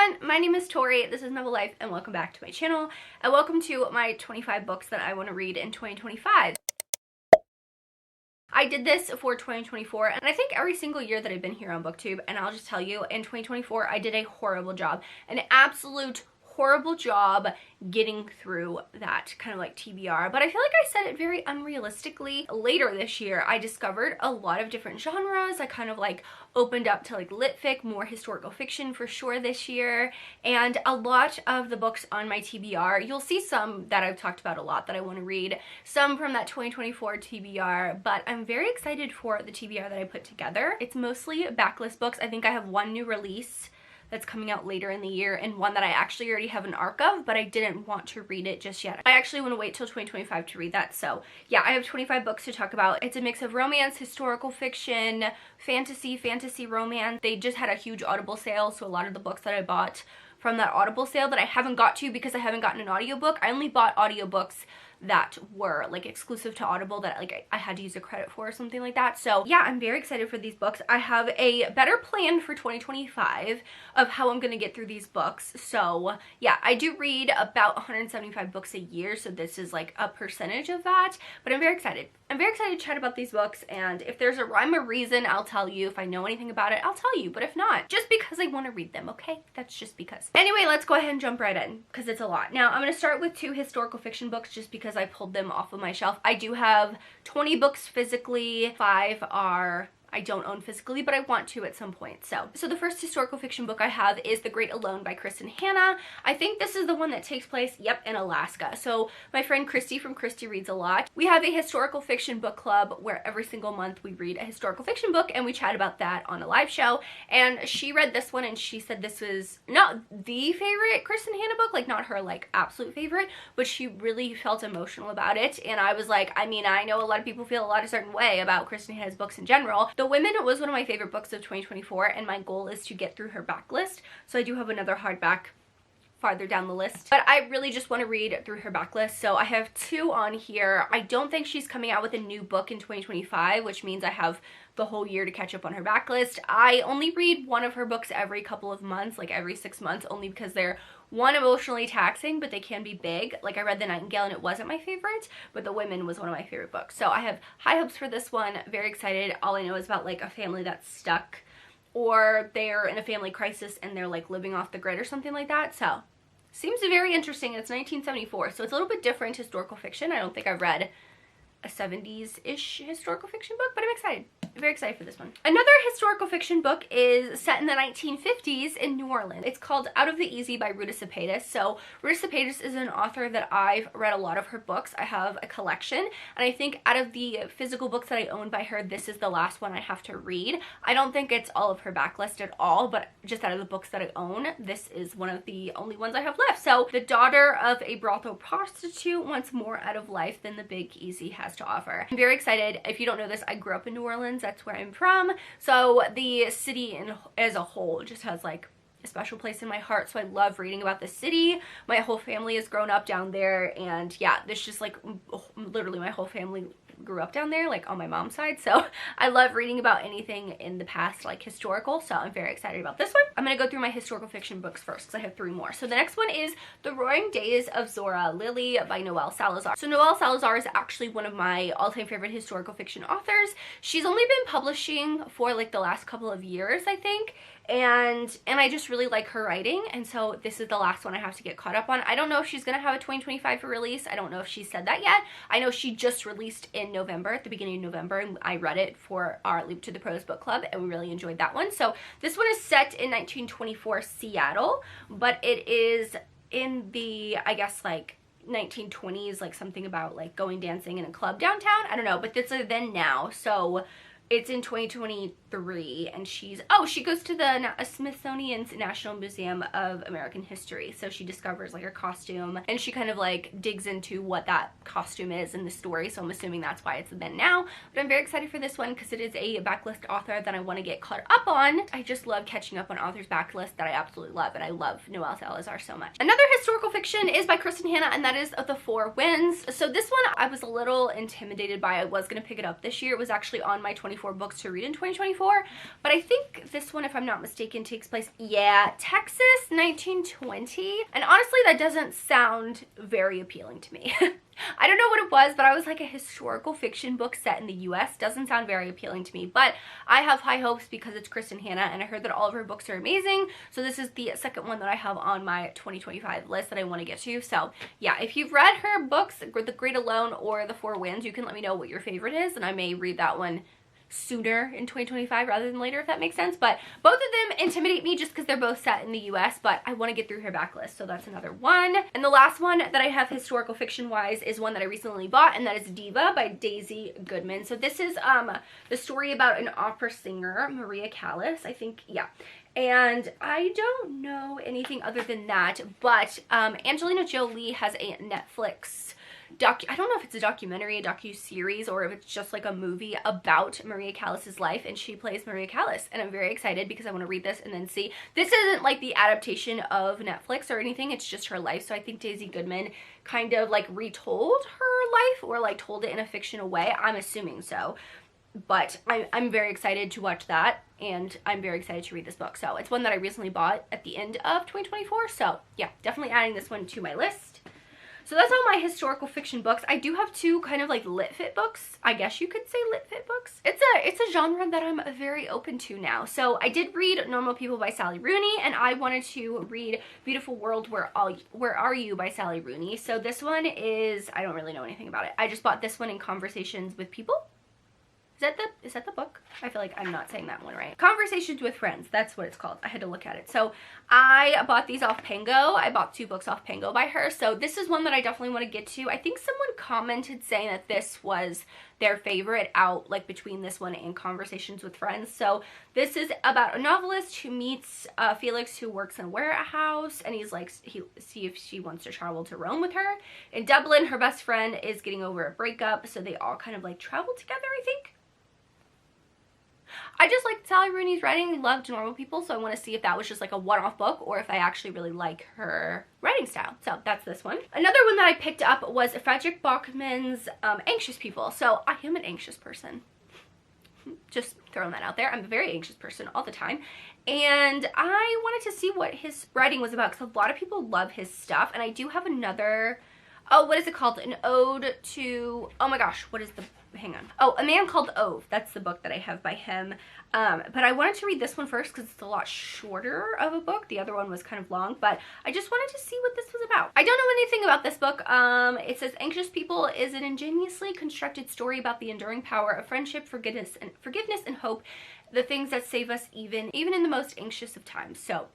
everyone, my name is Tori, this is Novel Life, and welcome back to my channel, and welcome to my 25 books that I want to read in 2025. I did this for 2024, and I think every single year that I've been here on BookTube, and I'll just tell you, in 2024, I did a horrible job, an absolute horrible job getting through that kind of like TBR, but I feel like I said it very unrealistically. Later this year, I discovered a lot of different genres. I kind of like opened up to like lit fic, more historical fiction for sure this year, and a lot of the books on my TBR, you'll see some that I've talked about a lot that I want to read, some from that 2024 TBR, but I'm very excited for the TBR that I put together. It's mostly backlist books. I think I have one new release that's coming out later in the year, and one that I actually already have an arc of, but I didn't want to read it just yet. I actually want to wait till 2025 to read that. So yeah, I have 25 books to talk about. It's a mix of romance, historical fiction, fantasy romance. They just had a huge Audible sale, so a lot of the books that I bought from that Audible sale that I haven't got to because I haven't gotten an audiobook. I only bought audiobooks that were like exclusive to Audible that like I had to use a credit for or something like that. So yeah, I'm very excited for these books. I have a better plan for 2025 of how I'm gonna get through these books. So yeah, I do read about 175 books a year, so this is like a percentage of that, but I'm very excited. I'm very excited to chat about these books, and if there's a rhyme or reason, I'll tell you. If I know anything about it, I'll tell you, but if not, just because I want to read them, okay? That's just because. Anyway, let's go ahead and jump right in, because it's a lot. Now, I'm going to start with 2 historical fiction books just because I pulled them off of my shelf. I do have 20 books physically, 5 are I don't own physically, but I want to at some point. So the first historical fiction book I have is The Great Alone by Kristen Hanna. I think this is the one that takes place, yep, in Alaska. So my friend Christy from Christy Reads a Lot, we have a historical fiction book club where every single month we read a historical fiction book and we chat about that on a live show. And she read this one and she said this was not the favorite Kristen Hanna book, like not her like absolute favorite, but she really felt emotional about it. And I was like, I mean, I know a lot of people feel a lot of certain way about Kristen Hanna's books in general. The Women was one of my favorite books of 2024, and my goal is to get through her backlist. So I do have another hardback farther down the list, but I really just want to read through her backlist. So I have 2 on here. I don't think she's coming out with a new book in 2025, which means I have the whole year to catch up on her backlist. I only read one of her books every couple of months, like every 6 months, only because they're one, emotionally taxing, but they can be big. Like I read The Nightingale and it wasn't my favorite, but The Women was one of my favorite books. So I have high hopes for this one, very excited. All I know is about like a family that's stuck, or they're in a family crisis and they're like living off the grid or something like that. So seems very interesting. It's 1974, so it's a little bit different historical fiction. I don't think I've read a 70s-ish historical fiction book, but I'm excited. I'm very excited for this one. Another historical fiction book is set in the 1950s in New Orleans. It's called Out of the Easy by Ruta Sepetys. So Ruta Sepetys is an author that I've read a lot of her books. I have a collection, and I think out of the physical books that I own by her, this is the last one I have to read. I don't think it's all of her backlist at all, but just out of the books that I own, this is one of the only ones I have left. So the daughter of a brothel prostitute wants more out of life than the Big Easy has to offer. I'm very excited. If you don't know this, I grew up in New Orleans. That's where I'm from. So the city as a whole just has like a special place in my heart. So I love reading about the city. My whole family has grown up down there, and yeah, this just like literally my whole family grew up down there, like on my mom's side. So I love reading about anything in the past, like historical. So I'm very excited about this one. I'm gonna go through my historical fiction books first because I have 3 more. So the next one is The Roaring Days of Zora Lily by Noelle Salazar. So Noelle Salazar is actually one of my all-time favorite historical fiction authors. She's only been publishing for like the last couple of years, I think. And I just really like her writing, and so this is the last one I have to get caught up on. I don't know if she's gonna have a 2025 release. I don't know if she said that yet. I know she just released in November, at the beginning of November, and I read it for our Leap to the Pros book club, and we really enjoyed that one. So this one is set in 1924 Seattle, but it is in the, I guess, like 1920s, like something about like going dancing in a club downtown. I don't know, but it's a then now, so it's in 2023, and she goes to the Smithsonian's National Museum of American History. So she discovers like a costume, and she kind of like digs into what that costume is in the story. So I'm assuming that's why it's then now. But I'm very excited for this one because it is a backlist author that I want to get caught up on. I just love catching up on authors' backlists that I absolutely love, and I love Noelle Salazar so much. Another historical fiction is by Kristen Hanna, and that is The Four Winds. So this one I was a little intimidated by. I was going to pick it up this year. It was actually on my 20 24 books to read in 2024, but I think this one, if I'm not mistaken, takes place, yeah, Texas 1920, and honestly that doesn't sound very appealing to me. I don't know what it was, but I was like, a historical fiction book set in the US doesn't sound very appealing to me, but I have high hopes because it's Kristen Hanna, and I heard that all of her books are amazing, so this is the second one that I have on my 2025 list that I want to get to. So yeah, if you've read her books, The Great Alone or The Four Winds, you can let me know what your favorite is, and I may read that one sooner in 2025 rather than later, if that makes sense. But both of them intimidate me just because they're both set in the US, but I want to get through her backlist, so that's another one. And the last one that I have historical fiction wise is one that I recently bought, and that is Diva by Daisy Goodman. So this is the story about an opera singer, Maria Callas, I think, yeah. And I don't know anything other than that, but Angelina Jolie has a Netflix I don't know if it's a documentary, a docu-series, or if it's just like a movie about Maria Callas's life, and she plays Maria Callas, and I'm very excited because I want to read this and then see. This isn't like the adaptation of Netflix or anything, it's just her life, so I think Daisy Goodman kind of like retold her life, or like told it in a fictional way, I'm assuming so. But I'm very excited to watch that, and I'm very excited to read this book. So it's one that I recently bought at the end of 2024, so yeah, definitely adding this one to my list. So that's all my historical fiction books. I do have two kind of like lit fit books. I guess you could say lit fit books. It's a genre that I'm very open to now. So I did read Normal People by Sally Rooney, and I wanted to read Beautiful World, Where Are You by Sally Rooney. So this one is, I don't really know anything about it. I just bought this one in Conversations with People. Is that the book? I feel like I'm not saying that one right. Conversations with Friends, that's what it's called. I had to look at it. So I bought these off Pango. I bought 2 books off Pango by her. So this is one that I definitely want to get to. I think someone commented saying that this was their favorite out, like between this one and Conversations with Friends. So this is about a novelist who meets Felix, who works in a warehouse, and he's like, see if she wants to travel to Rome with her. In Dublin, her best friend is getting over a breakup, so they all kind of like travel together, I think. I just liked Sally Rooney's writing, loved Normal People, so I want to see if that was just like a one-off book or if I actually really like her writing style. So that's this one. Another one that I picked up was Frederick Bachman's Anxious People. So I am an anxious person. Just throwing that out there. I'm a very anxious person all the time. And I wanted to see what his writing was about because a lot of people love his stuff. And I do have another, oh, what is it called? An ode to, oh my gosh, what is the, hang on. Oh, A Man Called Ove. That's the book that I have by him. But I wanted to read this one first because it's a lot shorter of a book. The other one was kind of long, but I just wanted to see what this was about. I don't know anything about this book. It says Anxious People is an ingeniously constructed story about the enduring power of friendship, forgiveness, and hope, the things that save us even in the most anxious of times. So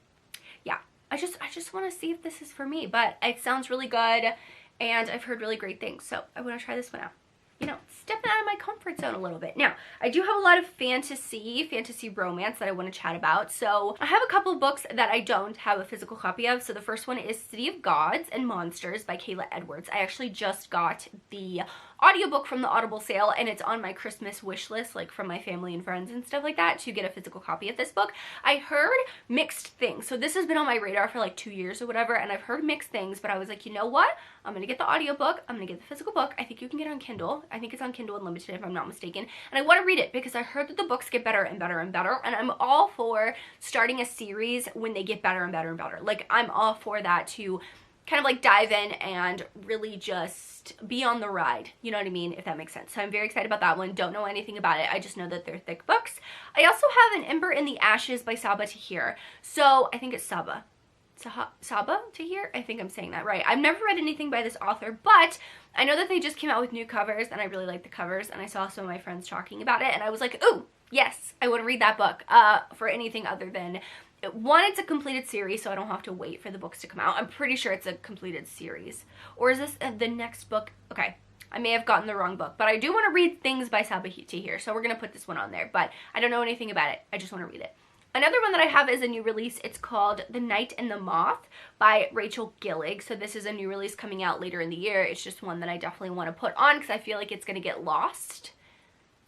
yeah, I just want to see if this is for me, but it sounds really good and I've heard really great things. So I want to try this one out. You know, stepping out of my comfort zone a little bit. Now, I do have a lot of fantasy romance that I want to chat about. So I have a couple of books that I don't have a physical copy of. So the first one is City of Gods and Monsters by Kayla Edwards. I actually just got the audiobook from the Audible sale, and it's on my Christmas wish list, like from my family and friends and stuff like that, to get a physical copy of this book. I heard mixed things. So this has been on my radar for like 2 years or whatever, and I've heard mixed things, but I was like, you know what? I'm gonna get the audiobook. I'm gonna get the physical book. I think you can get it on Kindle. I think it's on Kindle Unlimited if I'm not mistaken. And I want to read it because I heard that the books get better and better and better, and I'm all for starting a series when they get better and better and better. Like, I'm all for that, to kind of like dive in and really just be on the ride, you know what I mean, if that makes sense. So I'm very excited about that one. Don't know anything about it. I just know that they're thick books. I also have An Ember in the Ashes by Sabaa Tahir. So I think it's Sabaa Tahir? I think I'm saying that right. I've never read anything by this author, but I know that they just came out with new covers, and I really like the covers, and I saw some of my friends talking about it, and I was like, ooh, yes, I would read that book for anything other than, one, it's a completed series, so I don't have to wait for the books to come out. I'm pretty sure it's a completed series. Or is this the next book? Okay, I may have gotten the wrong book, but I do want to read things by Sabaa Tahir, so we're going to put this one on there, but I don't know anything about it. I just want to read it. Another one that I have is a new release. It's called The Night and the Moth by Rachel Gillig. So this is a new release coming out later in the year. It's just one that I definitely want to put on because I feel like it's going to get lost.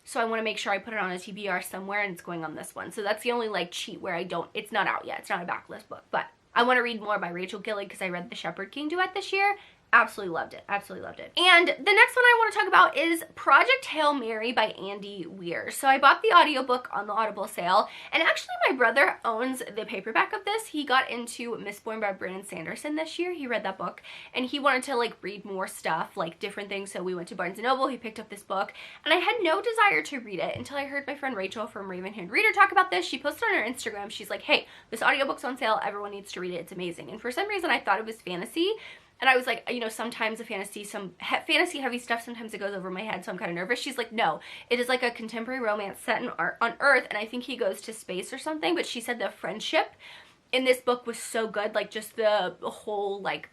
So I want to make sure I put it on a TBR somewhere, and it's going on this one. So that's the only like cheat where it's not out yet. It's not a backlist book, but I want to read more by Rachel Gillig because I read The Shepherd King duet this year. Absolutely loved it. Absolutely loved it. And the next one I want to talk about is Project Hail Mary by Andy Weir. So I bought the audiobook on the Audible sale, and actually my brother owns the paperback of this. He got into Mistborn by Brandon Sanderson this year. He read that book, and he wanted to like read more stuff, like different things. So we went to Barnes & Noble, he picked up this book, and I had no desire to read it until I heard my friend Rachel from Ravenhood Reader talk about this. She posted on her Instagram, she's like, hey, this audiobook's on sale, everyone needs to read it, it's amazing. And for some reason I thought it was fantasy. And I was like, you know, sometimes a fantasy, fantasy heavy stuff, sometimes it goes over my head, so I'm kind of nervous. She's like, no, it is like a contemporary romance set on Earth, and I think he goes to space or something. But she said the friendship in this book was so good, like just the whole like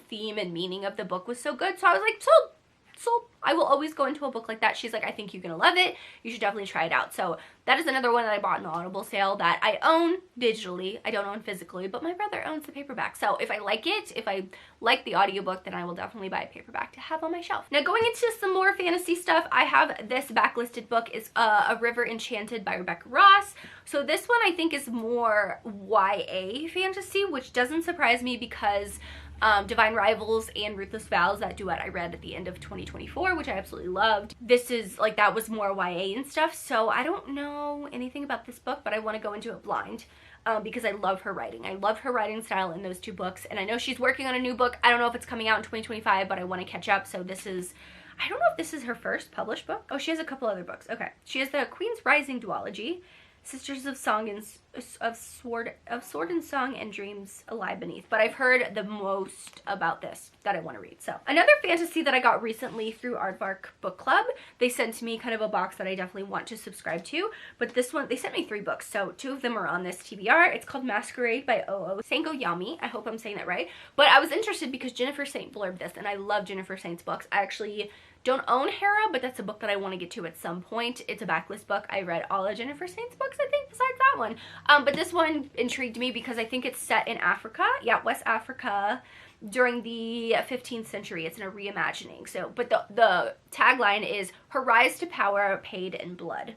theme and meaning of the book was so good. So I was like, sold. I will always go into a book like that. She's like, I think you're gonna love it. You should definitely try it out. So that is another one that I bought in the Audible sale that I own digitally. I don't own physically, but my brother owns the paperback. So if I like it, if I like the audiobook, then I will definitely buy a paperback to have on my shelf. Now going into some more fantasy stuff, I have this backlisted book. Is A River Enchanted by Rebecca Ross. So this one I think is more YA fantasy, which doesn't surprise me because Divine Rivals and Ruthless Vows, that duet I read at the end of 2024, which I absolutely loved. This is like, that was more YA and stuff, so I don't know anything about this book, but I want to go into it blind because I love her writing. I love her writing style in those two books, and I know she's working on a new book. I don't know if it's coming out in 2025, but I want to catch up, so this is, I don't know if this is her first published book. Oh, she has a couple other books. Okay. She has the Queen's Rising duology, Sisters of Song and Sword and Song and Dreams Lie Beneath. But I've heard the most about this that I want to read. So another fantasy that I got recently through Aardvark Book Club, they sent me kind of a box that I definitely want to subscribe to. But this one, they sent me 3 books. So 2 of them are on this TBR. It's called Masquerade by O.O. Sangoyami. I hope I'm saying that right. But I was interested because Jennifer Saint blurbed this, and I love Jennifer Saint's books. I actually don't own Hera, but that's a book that I want to get to at some point. It's a backlist book. I read all of Jennifer Saint's books, I think, besides that one. But this one intrigued me because I think it's set in Africa. Yeah, West Africa during the 15th century. It's in a reimagining. So, but the tagline is Her Rise to Power Paid in Blood.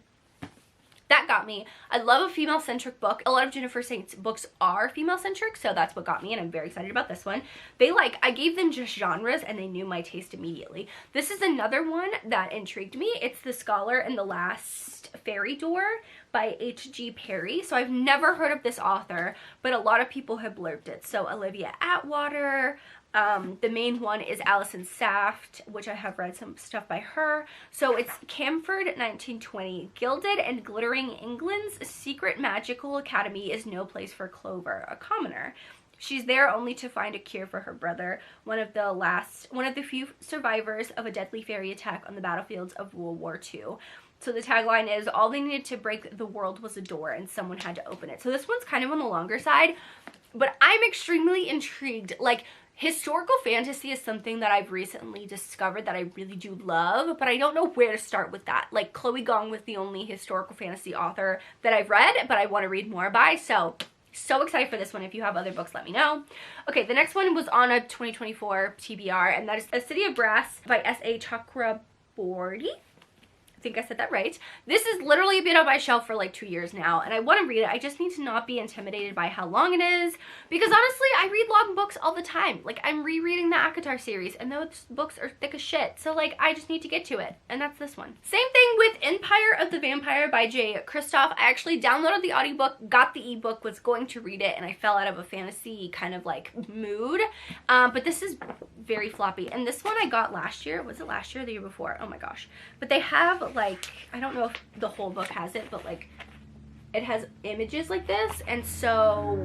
That got me. I love a female-centric book. A lot of Jennifer Saint's books are female-centric, so that's what got me, and I'm very excited about this one. I gave them just genres, and they knew my taste immediately. This is another one that intrigued me. It's The Scholar and the Last Fairy Door by H.G. Perry. So I've never heard of this author, but a lot of people have blurbed it. So Olivia Atwater, the main one is Alison Saft, which I have read some stuff by her. So it's Camford 1920. Gilded and glittering England's secret magical academy is no place for Clover, a commoner. She's there only to find a cure for her brother, one of the few survivors of a deadly fairy attack on the battlefields of World War II. So the tagline is, all they needed to break the world was a door and someone had to open it. So this one's kind of on the longer side, but I'm extremely intrigued. Like, historical fantasy is something that I've recently discovered that I really do love, but I don't know where to start with that. Like, Chloe Gong was the only historical fantasy author that I've read, but I want to read more by, so excited for this one. If you have other books, let me know. Okay, the next one was on a 2024 TBR, and that is A City of Brass by S.A. Chakraborty. I think I said that right. This has literally been on my shelf for like 2 years now, and I want to read it. I just need to not be intimidated by how long it is, because honestly, I read long books all the time. Like, I'm rereading the ACOTAR series, and those books are thick as shit, so like, I just need to get to it, and that's this one. Same thing with Empire of the Vampire by J. Kristoff. I actually downloaded the audiobook, got the ebook, was going to read it, and I fell out of a fantasy kind of like mood, but this is very floppy, and this one I got last year. Was it last year or the year before? Oh my gosh. But they have like, I don't know if the whole book has it, but like it has images like this, and so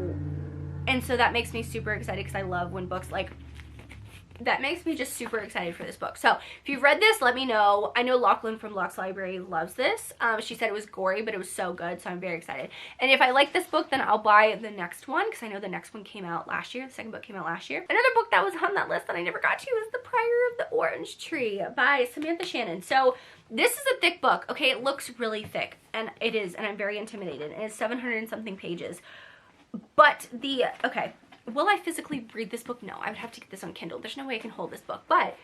that makes me super excited because I love when books like that makes me just super excited for this book. So if you've read this, let me know. I know Lachlan from Locke's Library loves this. She said it was gory, but it was so good, so I'm very excited. And if I like this book, then I'll buy the next one, because I know the next one came out last year. The second book came out last year. Another book that was on that list that I never got to is The Prior of the Orange Tree by Samantha Shannon. So this is a thick book. Okay, it looks really thick, and it is, and I'm very intimidated. And it's 700 and something pages. But okay, will I physically read this book? No, I would have to get this on Kindle. There's no way I can hold this book. But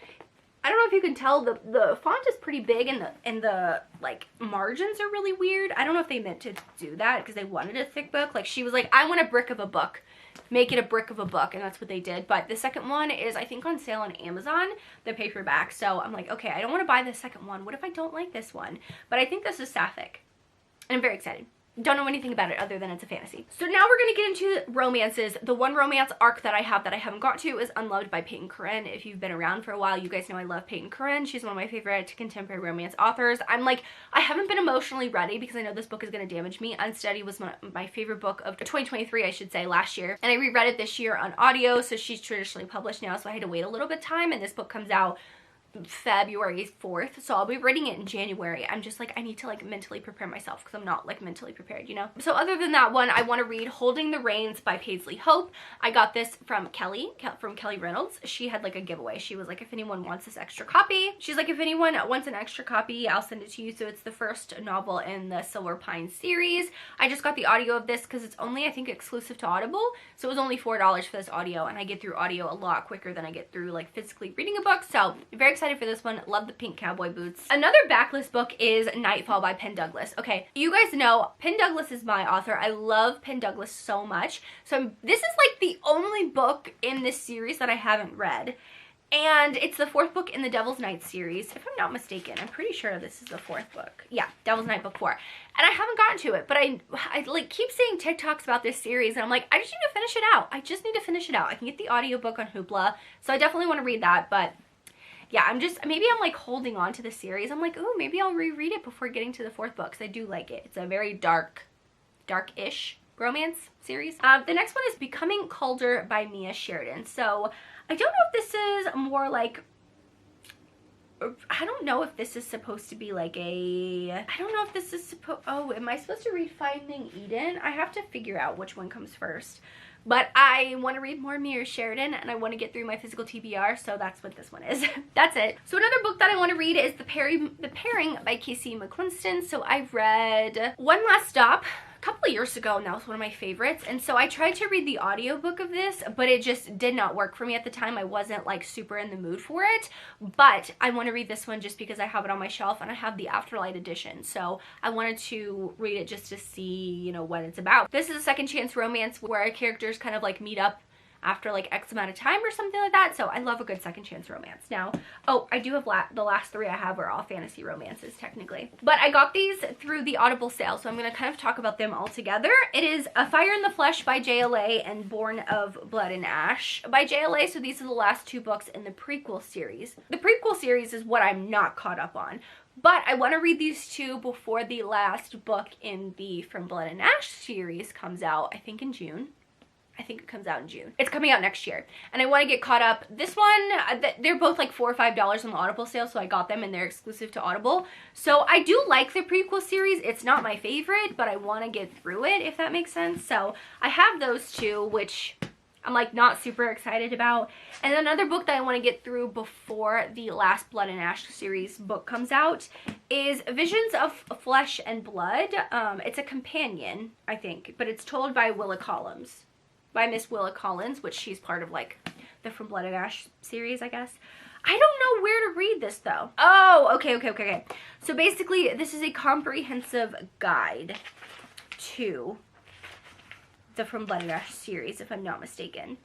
I don't know if you can tell, the font is pretty big, and the like margins are really weird. I don't know if they meant to do that because they wanted a thick book. Like, she was like, I want a brick of a book. make it a brick of a book, and that's what they did. But the second one is, I think, on sale on Amazon, the paperback. So I'm like, okay, I don't want to buy the second one. What if I don't like this one? But I think this is sapphic, and I'm very excited. Don't know anything about it other than it's a fantasy. So now we're going to get into romances. The one romance arc that I haven't got to is Unloved by Peyton Corinne. If you've been around for a while, you guys know I love Peyton Corinne. She's one of my favorite contemporary romance authors. I'm like, I haven't been emotionally ready because I know this book is going to damage me. Unsteady was my favorite book of 2023, I should say, last year. And I reread it this year on audio, so she's traditionally published now, so I had to wait a little bit of time, and this book comes out February 4th, so I'll be reading it in January. I'm just like, I need to like mentally prepare myself because I'm not like mentally prepared, you know? So other than that one, I want to read Holding the Reins by Paisley Hope. I got this from Kelly Reynolds. She had like a giveaway. She was like, if anyone wants this extra copy, she's like, if anyone wants an extra copy, I'll send it to you. So it's the first novel in the Silver Pine series. I just got the audio of this because it's only, I think, exclusive to Audible, so it was only $4 for this audio, and I get through audio a lot quicker than I get through like physically reading a book. So very excited for this one. Love the pink cowboy boots. Another backlist book is Nightfall by Penn Douglas. Okay, you guys know Penn Douglas is my author. I love Penn Douglas so much. So this is like the only book in this series that I haven't read. And it's the 4th book in the Devil's Night series. If I'm not mistaken, I'm pretty sure this is the 4th book. Yeah, Devil's Night book 4. And I haven't gotten to it, but I like keep seeing TikToks about this series, and I'm like, I just need to finish it out. I just need to finish it out. I can get the audiobook on Hoopla, so I definitely want to read that, but yeah, maybe I'm like holding on to the series. I'm like, ooh, maybe I'll reread it before getting to the 4th book, because I do like it. It's a very dark-ish romance series. The next one is Becoming Calder by Mia Sheridan. So I don't know if this is more like, I don't know if this is supposed to be like I don't know if this is oh, am I supposed to read Finding Eden? I have to figure out which one comes first. But I want to read more Mia Sheridan, and I want to get through my physical TBR, so that's what this one is. That's it. So another book that I want to read is The Pairing by Casey McQuiston. So I read One Last Stop a couple of years ago, and that was one of my favorites. And so I tried to read the audiobook of this, but it just did not work for me at the time. I wasn't like super in the mood for it, but I want to read this one just because I have it on my shelf, and I have the Afterlight edition. So I wanted to read it just to see, you know, what it's about. This is a second chance romance where our characters kind of like meet up after like X amount of time or something like that. So I love a good second chance romance. Now, oh, I do have the last 3 I have are all fantasy romances technically, but I got these through the Audible sale, so I'm going to kind of talk about them all together. It is A Fire in the Flesh by JLA and Born of Blood and Ash by JLA. So these are the last 2 books in the prequel series. The prequel series is what I'm not caught up on, but I want to read these 2 before the last book in the From Blood and Ash series comes out, I think in June. I think it comes out in June. It's coming out next year, and I want to get caught up. This one, they're both like $4 or $5 on the Audible sale, so I got them, and they're exclusive to Audible. So I do like the prequel series. It's not my favorite, but I want to get through it, if that makes sense. So I have those 2, which I'm like not super excited about. And another book that I want to get through before the last Blood and Ash series book comes out is Visions of Flesh and Blood. It's a companion, I think, but it's told by Miss Willa Collins, which she's part of like the From Blood and Ash series, I guess. I don't know where to read this though. Oh, okay. So basically, this is a comprehensive guide to the From Blood and Ash series, if I'm not mistaken.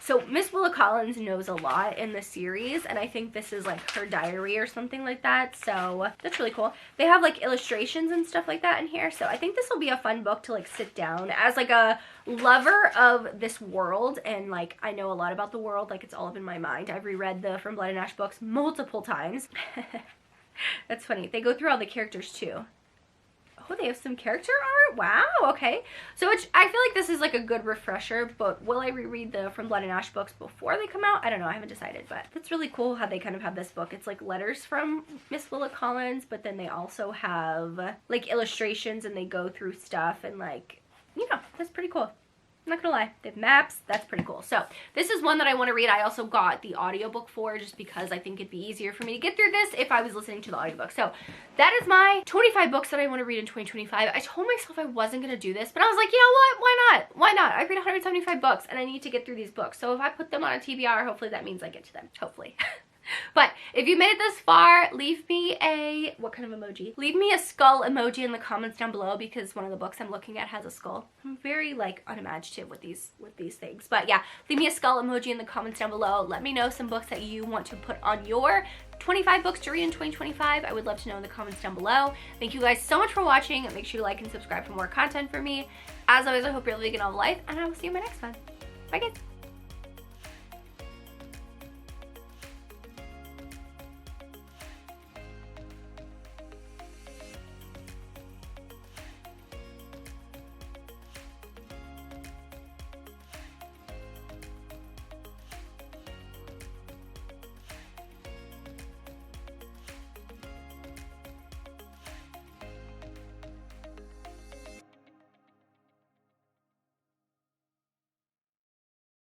So Miss Willa Collins knows a lot in the series, and I think this is like her diary or something like that, so that's really cool. They have like illustrations and stuff like that in here, so I think this will be a fun book to like sit down as like a lover of this world, and like I know a lot about the world, like it's all up in my mind. I've reread the From Blood and Ash books multiple times. That's funny. They go through all the characters too. Oh, they have some character art? Wow, okay. So I feel like this is like a good refresher, but will I reread the From Blood and Ash books before they come out? I don't know, I haven't decided, but that's really cool how they kind of have this book. It's like letters from Miss Willa Collins, but then they also have like illustrations, and they go through stuff, and like, you know, that's pretty cool. I'm not gonna lie, they have maps. That's pretty cool. So this is one that I want to read. I also got the audiobook for, just because I think it'd be easier for me to get through this if I was listening to the audiobook. So that is my 25 books that I want to read in 2025. I told myself I wasn't gonna do this, but I was like, you know what, why not? Why not? I read 175 books, and I need to get through these books. So if I put them on a TBR, hopefully that means I get to them. Hopefully. But if you made it this far, leave me a, what kind of emoji? Leave me a skull emoji in the comments down below, because one of the books I'm looking at has a skull. I'm very like unimaginative with these things. But yeah, leave me a skull emoji in the comments down below. Let me know some books that you want to put on your 25 books to read in 2025. I would love to know in the comments down below. Thank you guys so much for watching. Make sure you like and subscribe for more content from me. As always, I hope you're living an all life, and I will see you in my next one. Bye guys.